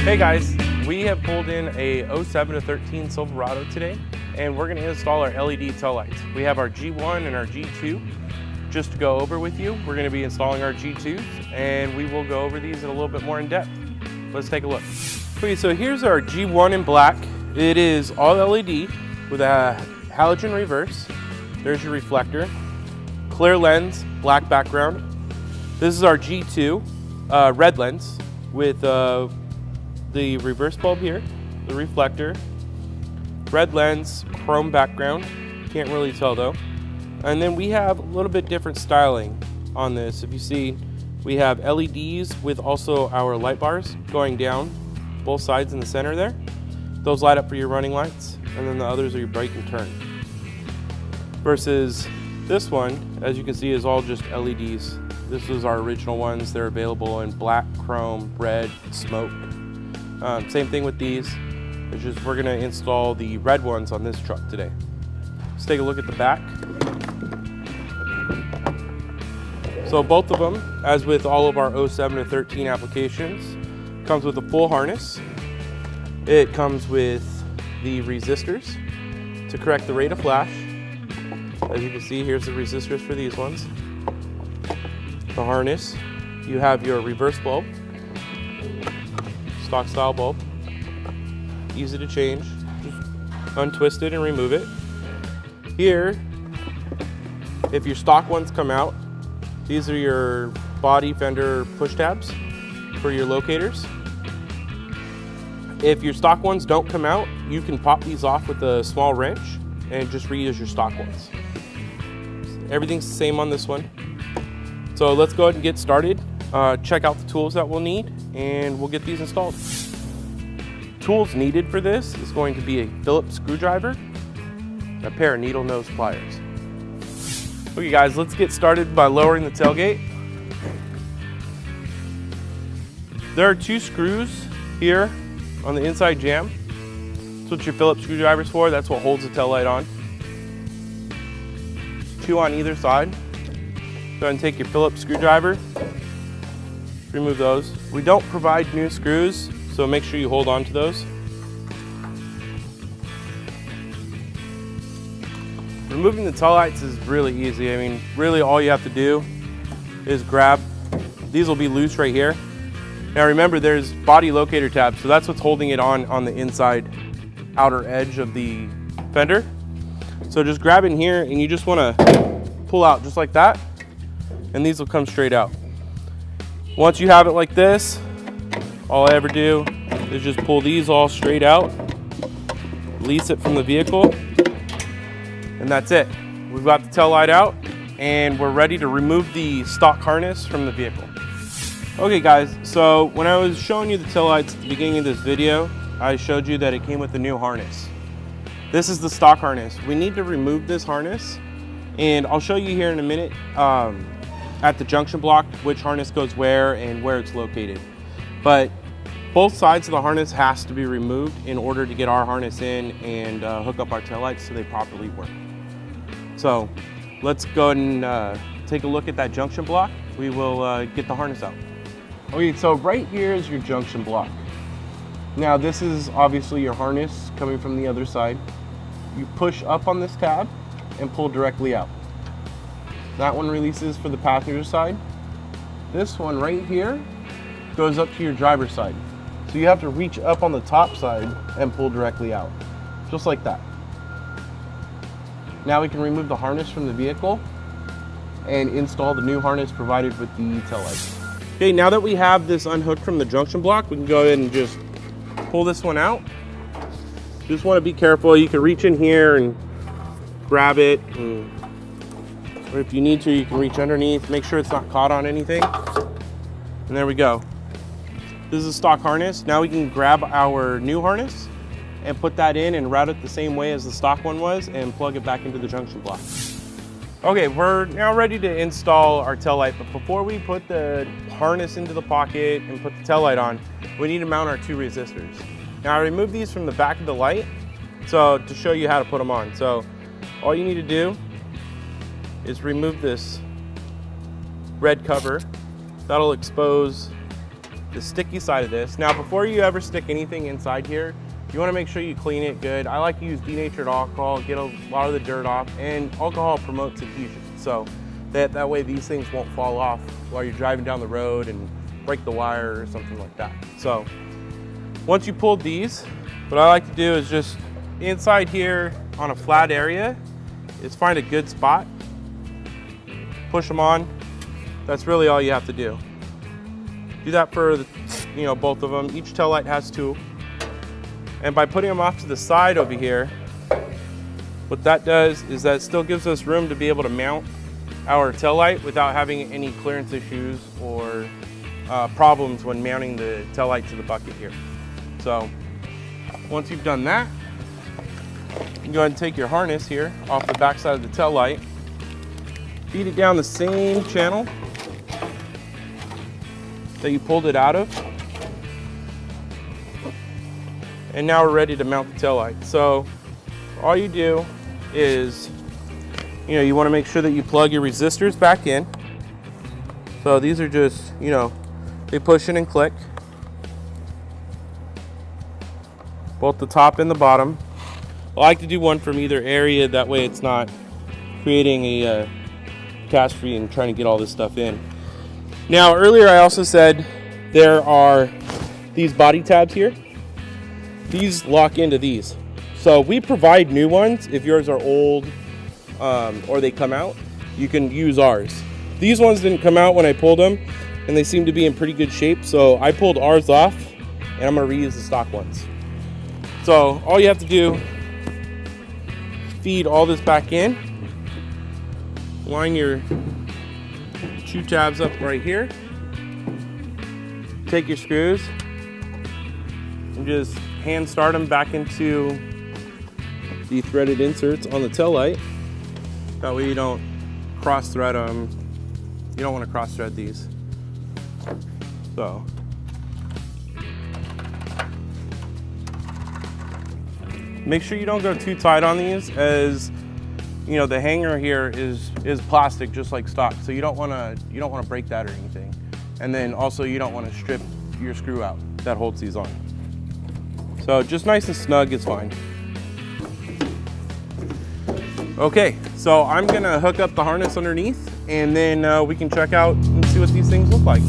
Hey guys, we have pulled in a 07 to 13 Silverado today, and we're going to install our LED tail lights. We have our G1 and our G2. Just to go over with you, we're going to be installing our G2s, and we will go over these in a little bit more in depth. Let's take a look. Okay, so here's our G1 in black. It is all LED with a halogen reverse. There's your reflector. Clear lens, black background. This is our G2, red lens with the reverse bulb here, the reflector, red lens, chrome background, can't really tell though. And then we have a little bit different styling on this. If you see, we have LEDs with also our light bars going down both sides in the center there. Those light up for your running lights, and then the others are your brake and turn. Versus this one, as you can see, is all just LEDs. This is our original ones. They're available in black, chrome, red, smoke. Same thing with these. It's just we're gonna install the red ones on this truck today. Let's take a look at the back. So both of them, as with all of our 07 to 13 applications, comes with a full harness. It comes with the resistors to correct the rate of flash. As you can see, here's the resistors for these ones. The harness, you have your reverse bulb, stock style bulb, easy to change, just untwist it and remove it. Here, if your stock ones come out, these are your body fender push tabs for your locators. If your stock ones don't come out, you can pop these off with a small wrench and just reuse your stock ones. Everything's the same on this one. So let's go ahead and get started. Check out the tools that we'll need, and we'll get these installed. Tools needed for this is going to be a Phillips screwdriver, a pair of needle nose pliers. Okay guys, let's get started by lowering the tailgate. There are 2 screws here on the inside jamb. That's what your Phillips screwdriver is for. That's what holds the tail light on. 2 on either side. Go ahead and take your Phillips screwdriver, remove those. We don't provide new screws, so make sure you hold on to those. Removing the tail lights is really easy. I mean, really all you have to do is grab, these will be loose right here. Now remember, there's body locator tabs, so that's what's holding it on the inside outer edge of the fender. So just grab in here and you just wanna pull out just like that, and these will come straight out. Once you have it like this, all I ever do is just pull these all straight out, release it from the vehicle, and that's it. We've got the tail light out, and we're ready to remove the stock harness from the vehicle. Okay guys, so when I was showing you the tail lights at the beginning of this video, I showed you that it came with a new harness. This is the stock harness. We need to remove this harness, and I'll show you here in a minute at the junction block which harness goes where and where it's located. But both sides of the harness has to be removed in order to get our harness in and hook up our taillights so they properly work. So let's go ahead and take a look at that junction block. We will get the harness out. Okay, so right here is your junction block. Now this is obviously your harness coming from the other side. You push up on this tab and pull directly out. That one releases for the passenger side. This one right here goes up to your driver's side. So you have to reach up on the top side and pull directly out, just like that. Now we can remove the harness from the vehicle and install the new harness provided with the tail lights. Okay, now that we have this unhooked from the junction block, we can go ahead and just pull this one out. Just want to be careful. You can reach in here and grab it, or if you need to, you can reach underneath. Make sure it's not caught on anything. And there we go. This is a stock harness. Now we can grab our new harness and put that in and route it the same way as the stock one was and plug it back into the junction block. Okay, we're now ready to install our tail light, but before we put the harness into the pocket and put the tail light on, we need to mount our 2 resistors. Now I removed these from the back of the light so to show you how to put them on. So all you need to do is remove this red cover. That'll expose the sticky side of this. Now, before you ever stick anything inside here, you want to make sure you clean it good. I like to use denatured alcohol, get a lot of the dirt off, and alcohol promotes adhesion. So that way these things won't fall off while you're driving down the road and break the wire or something like that. So once you pulled these, what I like to do is just inside here on a flat area is find a good spot, push them on. That's really all you have to do. Do that for the, both of them. Each tail light has two. And by putting them off to the side over here, what that does is that it still gives us room to be able to mount our tail light without having any clearance issues or problems when mounting the tail light to the bucket here. So once you've done that, you can go ahead and take your harness here off the back side of the tail light, feed it down the same channel that you pulled it out of. And now we're ready to mount the tail light. So all you do is, you want to make sure that you plug your resistors back in. So these are just, they push in and click. Both the top and the bottom. I like to do one from either area, that way it's not creating a catastrophe and trying to get all this stuff in. Now, earlier I also said there are these body tabs here. These lock into these. So we provide new ones. If yours are old or they come out, you can use ours. These ones didn't come out when I pulled them, and they seem to be in pretty good shape. So I pulled ours off, and I'm gonna reuse the stock ones. So all you have to do, feed all this back in, line your two tabs up right here, take your screws, and just hand start them back into the threaded inserts on the tail light. That way you don't cross thread them. You don't want to cross thread these. So make sure you don't go too tight on these, as the hanger here is plastic just like stock, so you don't want to break that or anything. And then also you don't want to strip your screw out that holds these on. So just nice and snug is fine. Okay, so I'm gonna hook up the harness underneath, and then we can check out and see what these things look like.